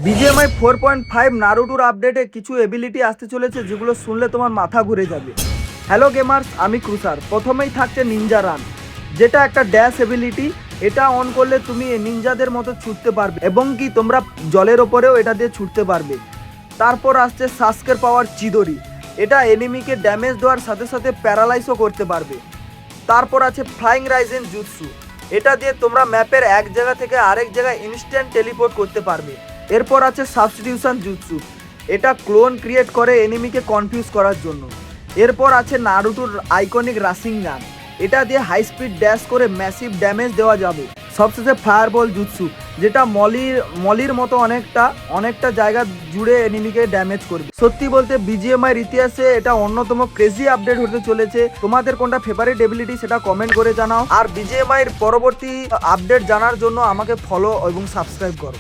BGMI 4.5 নারুটোর আপডেটে কিছু ability আসতে চলেছে যেগুলো শুনলে তোমার মাথা ঘুরে যাবে। হ্যালো গেমার্স, আমি ক্রুসার। প্রথমেই থাকছে নিনজা রান, যেটা একটা ড্যাশ এবিলিটি। এটা অন করলে তুমি নিনজাদের মতো ছুটতে পারবে এবং কি তোমরা জলের ওপরেও এটা দিয়ে ছুটতে পারবে। তারপর আসছে সাস্কের পাওয়ার চিদরি, এটা এনিমিকে ড্যামেজ দেওয়ার সাথে সাথে প্যারালাইজও করতে পারবে। তারপর আছে ফ্লাইং রাইজেন জুৎসু, এটা দিয়ে তোমরা ম্যাপের এক জায়গা থেকে আরেক জায়গায় ইনস্ট্যান্ট টেলিপোর্ট করতে পারবে। এরপর আছে সাবস্টিটিউশন জুৎসু, এটা ক্লোন ক্রিয়েট করে এনিমিকে কনফিউজ করার জন্য। এরপর আছে নারুটোর আইকনিক রাসিং গান, এটা দিয়ে হাই স্পিড ড্যাশ করে ম্যাসিভ ড্যামেজ দেওয়া যাবে। সবশেষে ফায়ারবল জুৎসু, যেটা মলির মতো অনেকটা জায়গা জুড়ে এনিমিকে ড্যামেজ করবে। সত্যি বলতে বিজিএমআই এর ইতিহাসে এটা অন্যতম ক্রেজি আপডেট হতে চলেছে। তোমাদের কোনটা ফেভারিট এবিলিটি সেটা কমেন্ট করে জানাও। আর বিজিএমআই এর পরবর্তী আপডেট জানার জন্য আমাকে ফলো এবং সাবস্ক্রাইব করো।